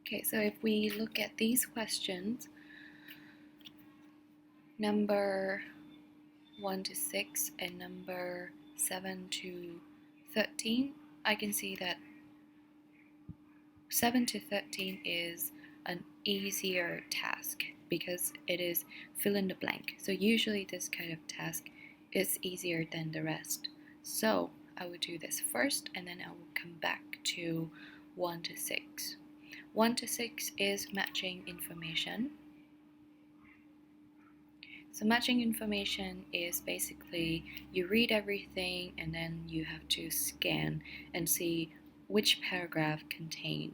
Okay, so if we look at these questions, number 1 to 6 and number 7 to 13, I can see that 7 to 13 is an easier task because it is fill in the blank. So usually this kind of task is easier than the rest. So I will do this first and then I will come back to 1 to 6. 1 to 6 is matching information. So matching information is basically you read everything and then you have to scan and see which paragraph contains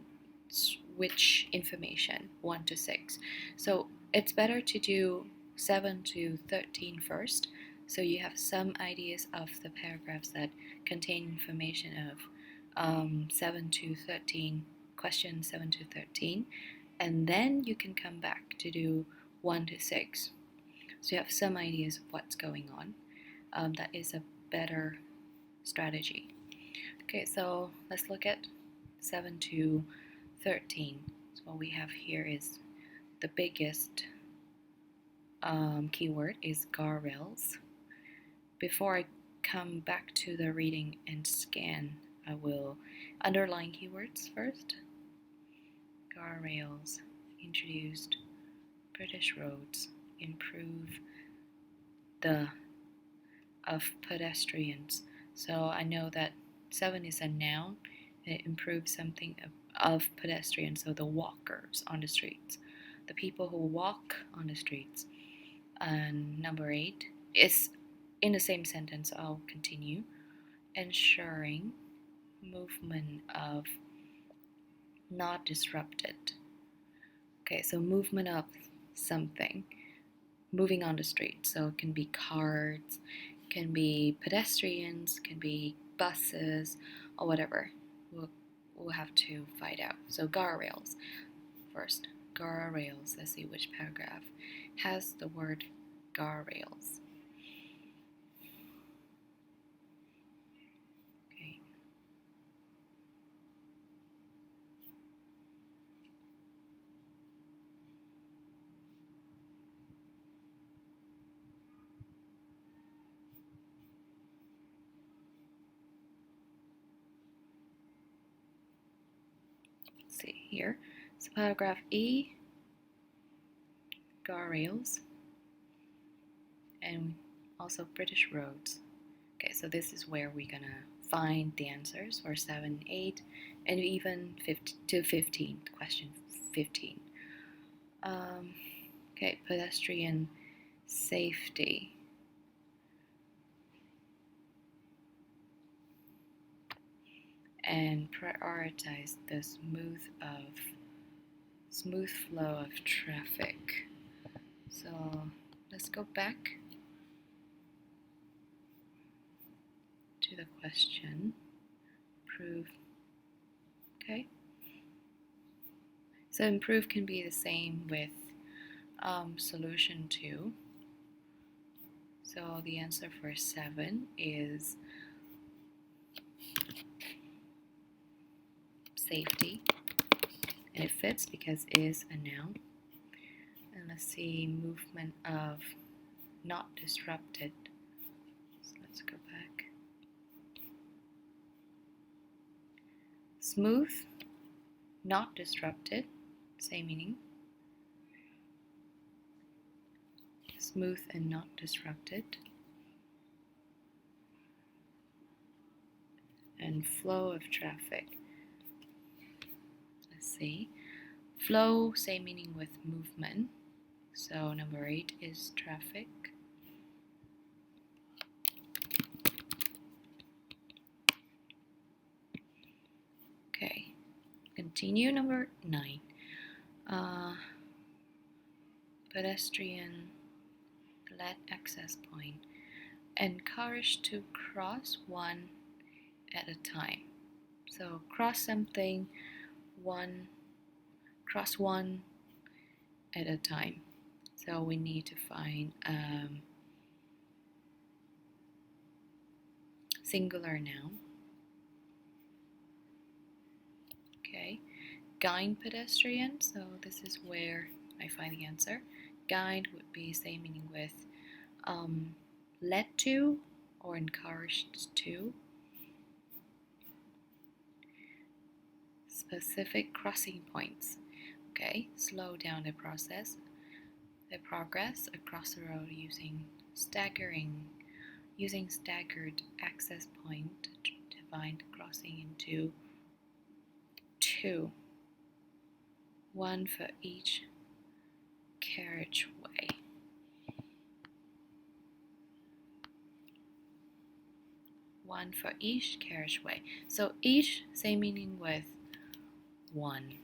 which information, 1 to 6. So it's better to do 7 to 13 first, so you have some ideas of the paragraphs that contain information of 7 to 13, question 7 to 13, and then you can come back to do 1 to 6. So you have some ideas of what's going on. That is a better strategy. Okay, so let's look at 7 to 13. So what we have here is the biggest keyword is guardrails. Before I come back to the reading and scan, I will underline keywords first. Guardrails, introduced, British roads, improve of pedestrians. So I know that 7 is a noun. It improves something of pedestrians, so the walkers on the streets, the people who walk on the streets. And number 8 is in the same sentence. I'll continue. Ensuring movement of not disrupted. Okay, so movement of something, moving on the street. So it can be cars, can be pedestrians, can be buses, or whatever. We'll have to find out. So guardrails first. Guardrails. Let's see which paragraph has the word guardrails. Okay. Let's see here. So paragraph E, guardrails, and also British roads. Okay, so this is where we're gonna find the answers for 7, 8, and even 15, question 15. Okay, pedestrian safety. And prioritize the smooth flow of traffic. So let's go back to the question. Improve. Okay. So improve can be the same with solution 2. So the answer for 7 is safety, and it fits because it is a noun. And let's see, movement of not disrupted. So let's go back. Smooth, not disrupted, same meaning. Smooth and not disrupted. And flow of traffic. Let's see. Flow, same meaning with movement. So number 8 is traffic. Okay, continue. Number 9. Pedestrian led access point. Encouraged to cross one at a time. So cross something, cross one at a time. So we need to find singular noun. Okay, guide pedestrians. So this is where I find the answer. Guide would be same meaning with led to or encouraged to. Specific crossing points. Okay, slow down the progress across the road using staggered access point to divide the crossing into two, one for each carriageway. One for each carriageway. So each, same meaning with one.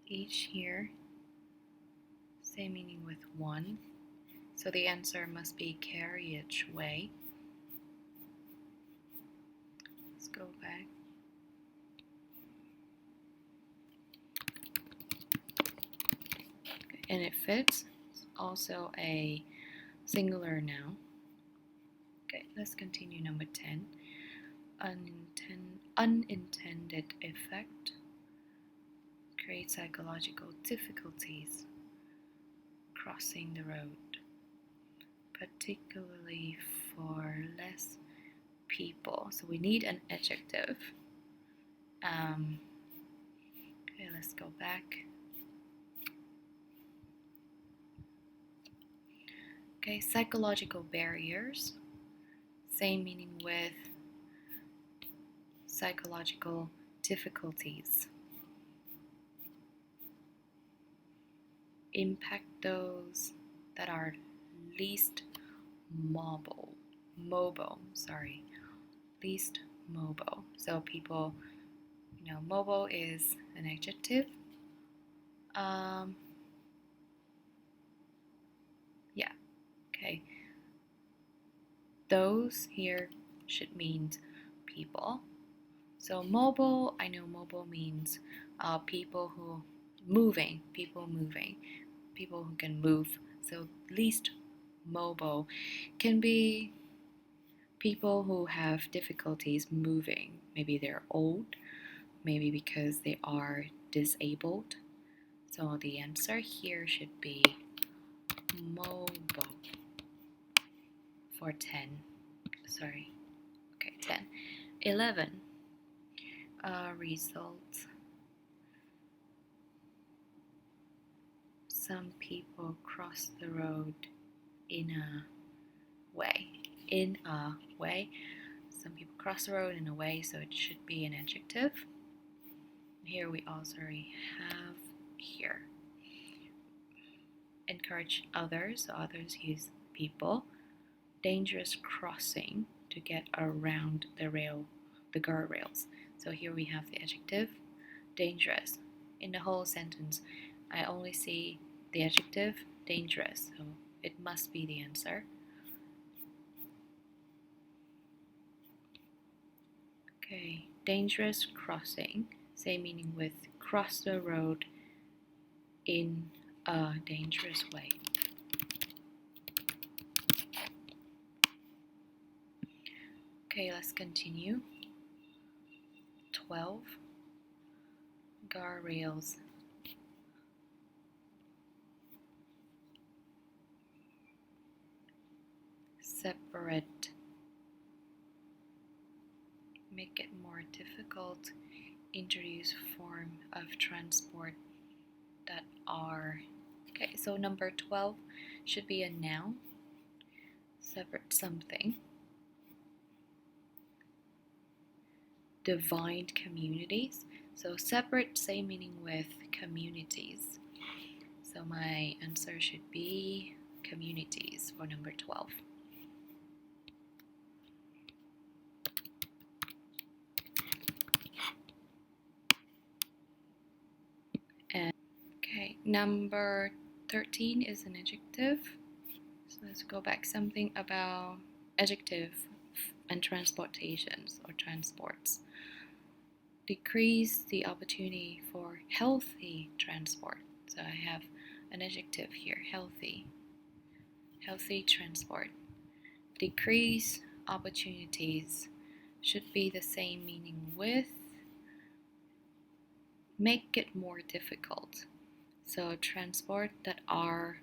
Each here, same meaning with one. So the answer must be carriageway. Let's go back. Okay, and it fits. It's also a singular noun. Okay, let's continue number 10. Unintended effect. Create psychological difficulties crossing the road, particularly for less people. So we need an adjective. Okay, let's go back. Okay, psychological barriers. Same meaning with psychological difficulties. Impact those that are least mobile. Least mobile. So people, mobile is an adjective. Yeah. Okay. Those here should mean people. So mobile, I know mobile means people who people who can move. So least mobile can be people who have difficulties moving. Maybe they're old, maybe because they are disabled. So the answer here should be mobile for 10. Sorry. Okay, 10. 11. Results. Some people cross the road in a way. Some people cross the road in a way, so it should be an adjective. Here we also have here. Encourage others, so others use people. Dangerous crossing to get around the guardrails. So here we have the adjective dangerous. In the whole sentence, I only see the adjective dangerous, so it must be the answer. Okay, dangerous crossing, same meaning with cross the road in a dangerous way. Okay, let's continue. 12. Guardrails. Separate. Make it more difficult. Introduce form of transport that are. Okay, so number 12 should be a noun. Separate something. Divide communities. So separate, same meaning with communities. So my answer should be communities for number 12. And okay, number 13 is an adjective. So let's go back. Something about adjective and transportations or transports. Decrease the opportunity for healthy transport. So I have an adjective here, healthy transport. decrease opportunities should be the same meaning with make it more difficult. So transport that are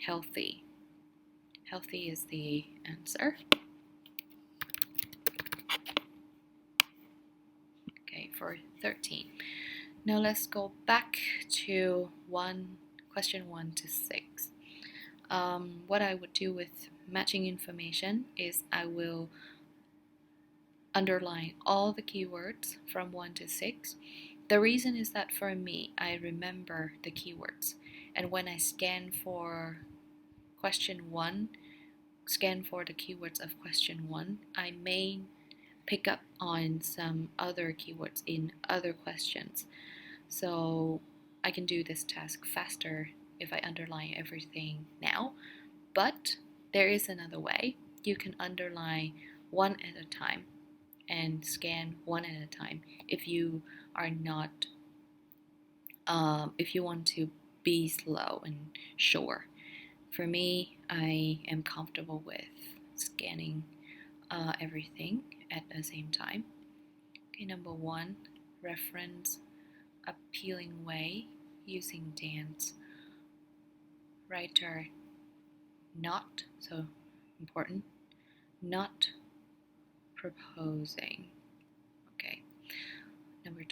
healthy. Healthy is the answer. Okay, for 13. Now let's go back to question 1 to 6. What I would do with matching information is I will underline all the keywords from 1 to 6. The reason is that for me, I remember the keywords. And when I scan for question 1, scan for the keywords of question 1, I may pick up on some other keywords in other questions. So I can do this task faster if I underline everything now. But there is another way. You can underline one at a time and scan one at a time if you are not if you want to be slow and sure. For me, I am comfortable with scanning everything at the same time. Okay, number 1, reference appealing way using dance. Writer not, so important, not proposing. Okay, number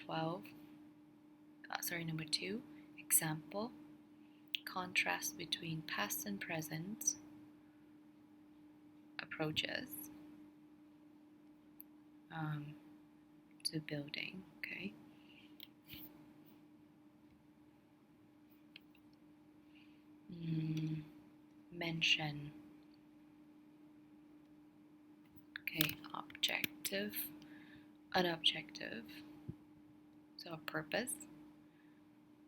2, example, contrast between past and present approaches to building. Okay. Mention. Okay, objective, unobjective, so a purpose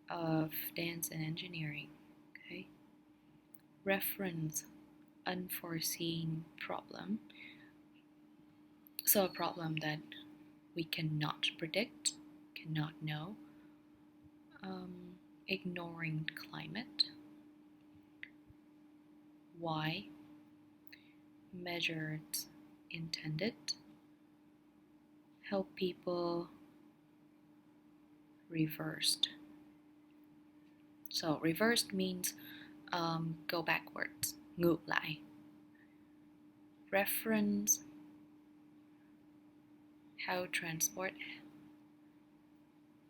of dance and engineering. Okay, reference, unforeseen problem, so a problem that we cannot predict, cannot know. Ignoring climate. Why? Measured, intended. Help people, reversed. So reversed means go backwards, ngược lại. Reference, how transport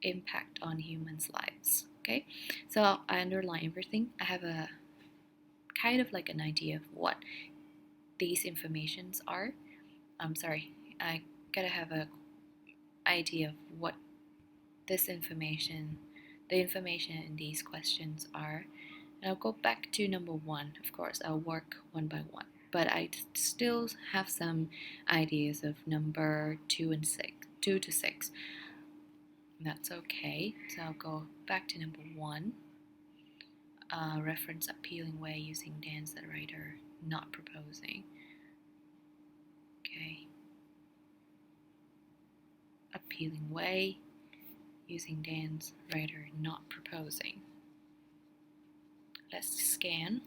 impact on humans' lives. Okay, so I underline everything. I have a kind of like an idea of what these informations are. I gotta have a idea of what this information, the information in these questions are. And I'll go back to number 1. Of course, I'll work one by one, but I still have some ideas of number 2 to 6. That's okay. So I'll go back to number 1. Reference appealing way using dance that writer not proposing. Okay. Appealing way using dance writer not proposing. Let's scan.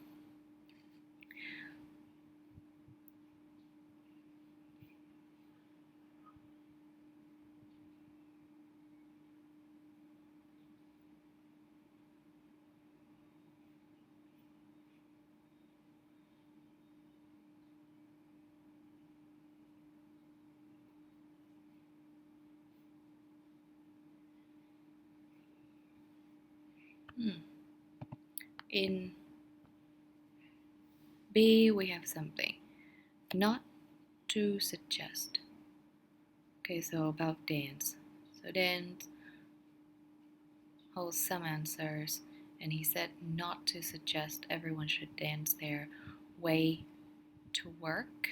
In B, we have something not to suggest. Okay, so about dance. So dance holds some answers, and he said not to suggest everyone should dance their way to work.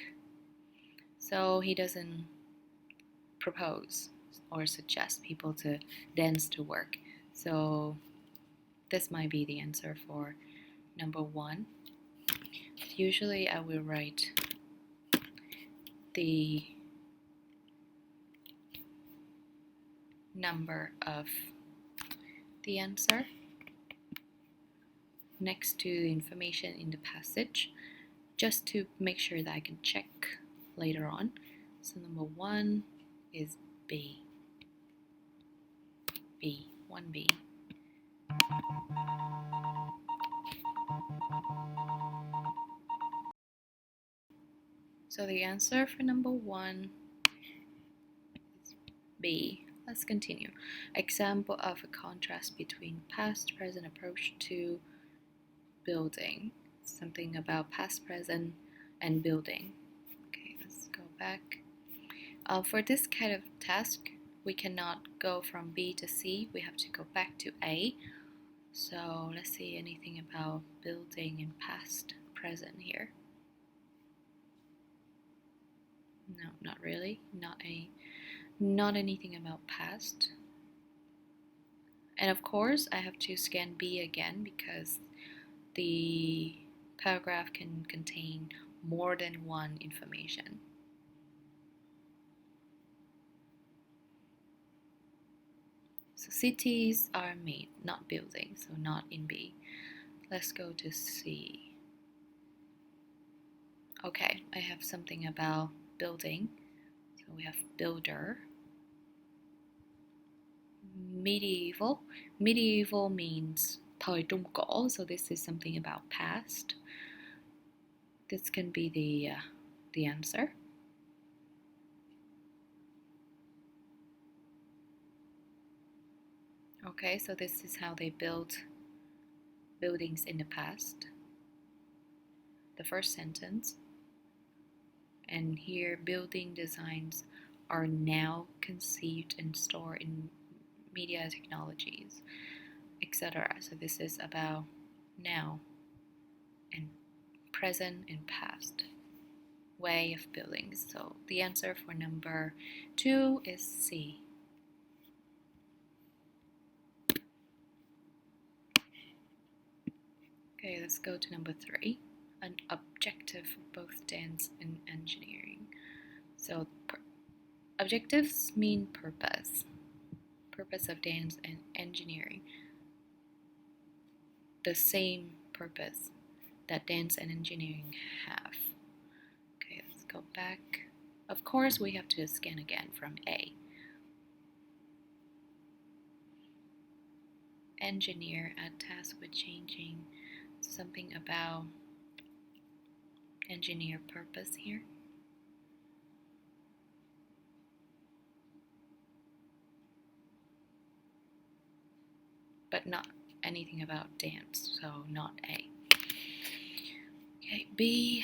So he doesn't propose or suggest people to dance to work. So this might be the answer for number 1. Usually I will write the number of the answer next to the information in the passage, just to make sure that I can check later on. So number 1 is B. B, 1B. So the answer for number 1 is B. Let's continue. Example of a contrast between past, present approach to building. Something about past, present, and building. Okay, let's go back. For this kind of task, we cannot go from B to C. We have to go back to A. So let's see anything about building in past, present here. No, not really. Not anything about past. And of course, I have to scan B again because the paragraph can contain more than one information. So cities are made, not buildings, so not in B. Let's go to C. Okay, I have something about building. So we have builder. Medieval. Medieval means thời Trung Cổ, so this is something about past. This can be the answer. Okay, so this is how they built buildings in the past. The first sentence. And here, building designs are now conceived and stored in media technologies, etc. So this is about now and present and past way of building. So the answer for number 2 is C. Okay, let's go to number 3. An objective for both dance and engineering. So objectives mean purpose. Purpose of dance and engineering. The same purpose that dance and engineering have. Okay, let's go back. Of course, we have to scan again from A. Engineer at task with changing something about engineer purpose here. But not anything about dance, so not A. Okay, B.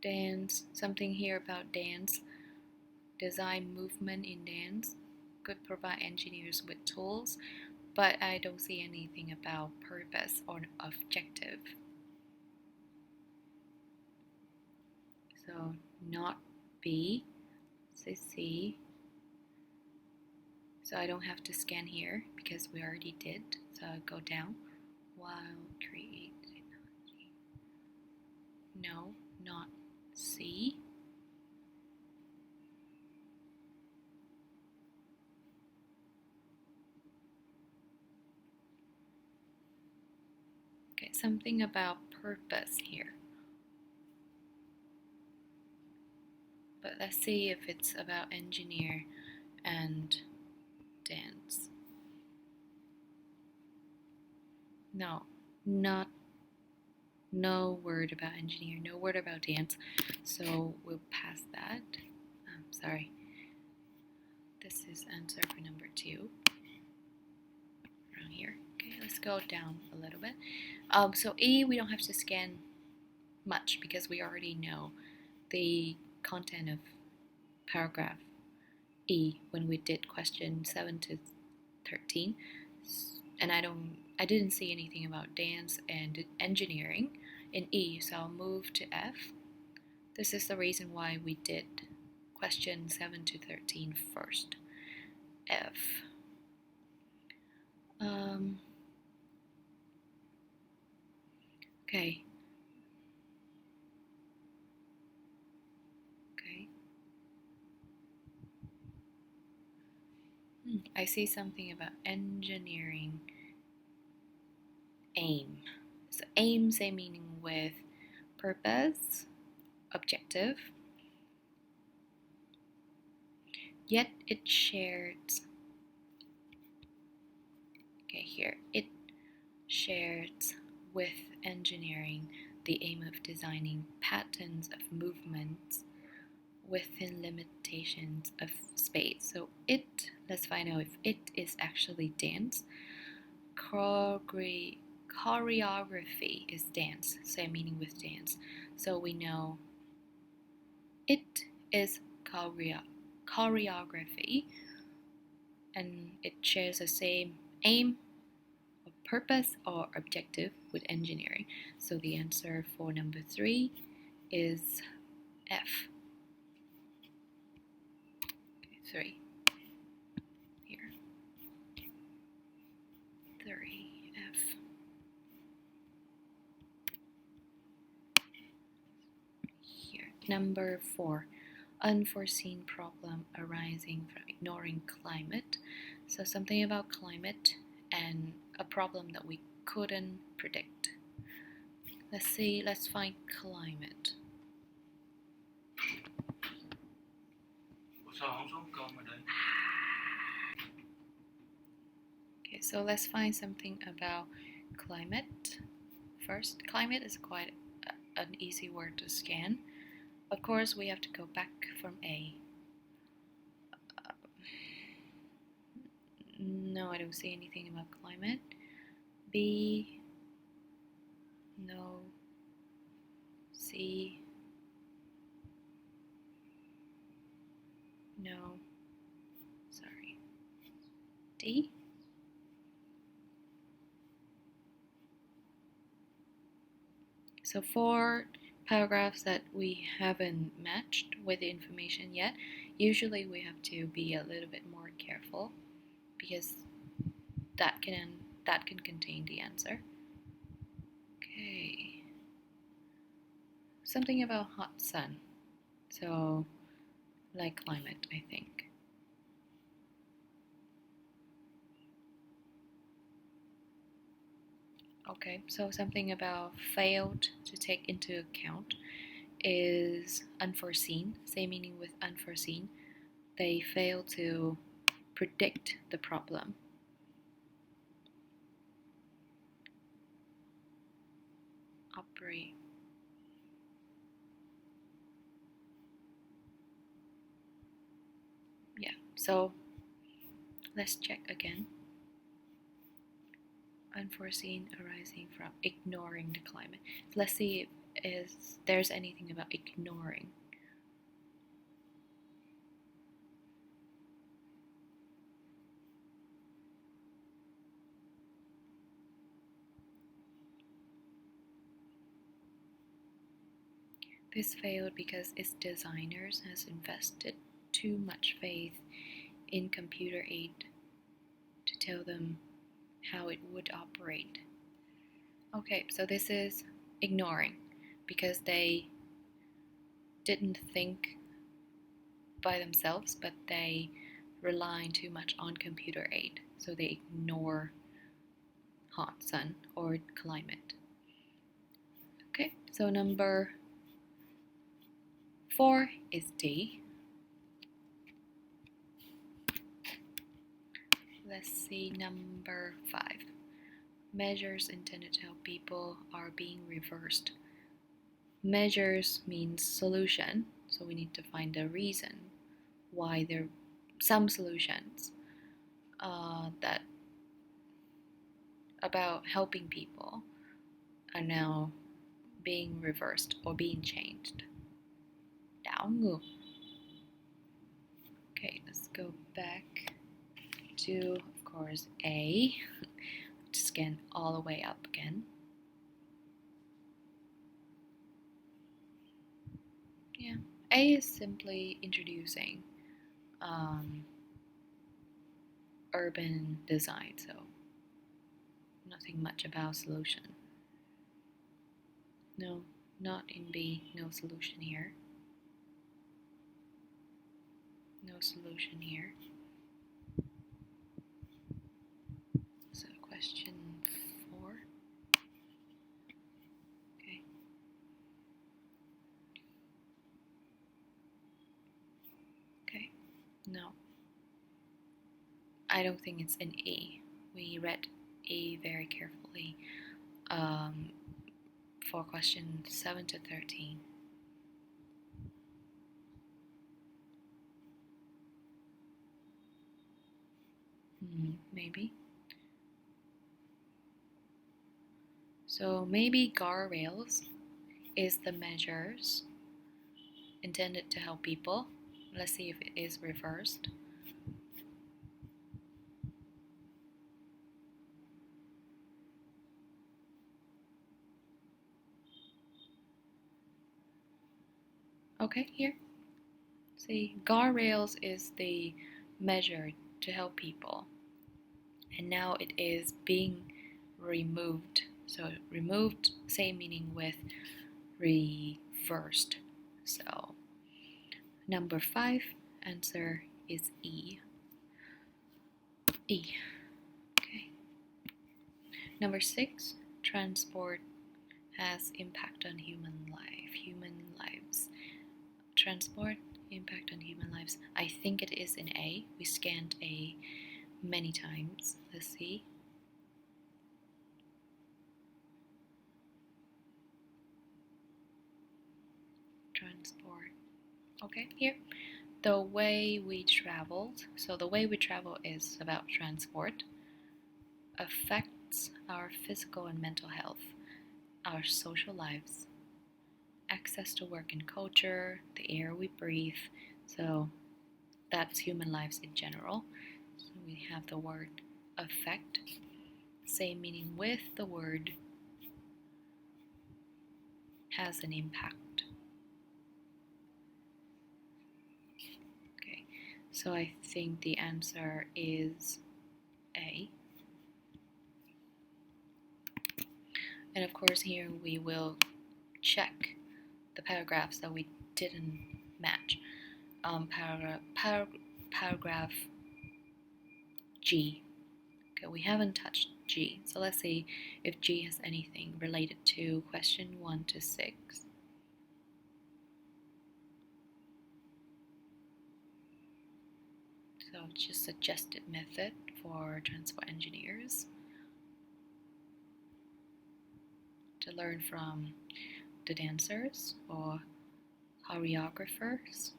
Dance, something here about dance. Design movement in dance. Could provide engineers with tools, but I don't see anything about purpose or objective. So not B, so C. So I don't have to scan here because we already did. So I'll go down. While create technology. No, not C. Okay, something about purpose here. But let's see if it's about engineer and dance. No, no word about engineer, no word about dance. So we'll pass that. Sorry. This is answer for number 2. Around here. Okay, let's go down a little bit. So E, we don't have to scan much because we already know the content of paragraph E when we did question 7 to 13. And I didn't see anything about dance and engineering in E, so I'll move to F. This is the reason why we did question 7 to 13 first. F. Okay. I see something about engineering aim. So aim same meaning with purpose, objective. Yet it shares. Okay, here it shares with engineering the aim of designing patterns of movements within limitations of space. So it, let's find out if it is actually dance. Choreography is dance, same meaning with dance. So we know it is choreography, and it shares the same aim, or purpose, or objective with engineering. So the answer for number 3 is F. 3 here. 3 F. Here. Number 4. Unforeseen problem arising from ignoring climate. So something about climate and a problem that we couldn't predict. Let's find climate. Okay, so let's find something about climate. First, climate is quite an easy word to scan. Of course, we have to go back from A. No, I don't see anything about climate. B, no. C, no. Sorry. D. So 4 paragraphs that we haven't matched with the information yet. Usually we have to be a little bit more careful because that can contain the answer. Okay. Something about hot sun. So like climate, I think. Okay, so something about failed to take into account is unforeseen, same meaning with unforeseen. They fail to predict the problem. Operate. Yeah, so let's check again. Unforeseen arising from ignoring the climate. Let's see if there's anything about ignoring. This failed because its designers has invested too much faith in computer aid to tell them how it would operate. Okay, so this is ignoring because they didn't think by themselves, but they rely too much on computer aid, so they ignore hot sun or climate. Okay, so number 4 is D. Let's see number 5. Measures intended to help people are being reversed. Measures means solution, so we need to find the reason why there are some solutions that about helping people are now being reversed or being changed. Đảo ngược. Okay, let's go back to, of course, A. Scan all the way up again. Yeah, A is simply introducing urban design, so nothing much about solution. No, not in B, no solution here. No solution here. No, I don't think it's in E. We read E very carefully for questions 7 to 13. Maybe. So maybe guardrails is the measures intended to help people. Let's see if it is reversed. Okay, here. See, guardrails is the measure to help people. And now it is being removed. So removed, same meaning with reversed. So number 5 answer is E. E. Okay. Number 6, transport has impact on human lives. Transport impact on human lives. I think it is in A. We scanned A many times. Let's see. Transport. Okay, here. The way we traveled. So the way we travel is about transport. Affects our physical and mental health, our social lives, access to work and culture, the air we breathe. So that's human lives in general. So we have the word affect, same meaning with the word has an impact. Okay, so I think the answer is A. And of course here we will check the paragraphs that we didn't match. Paragraph G. Okay, we haven't touched G, so let's see if G has anything related to question 1 to 6. So just suggested method for transport engineers to learn from the dancers or choreographers.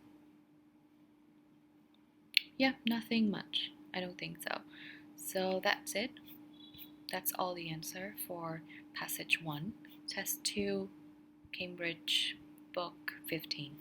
Yeah, nothing much. I don't think so. So that's it. That's all the answer for passage 1, test 2, Cambridge book 15.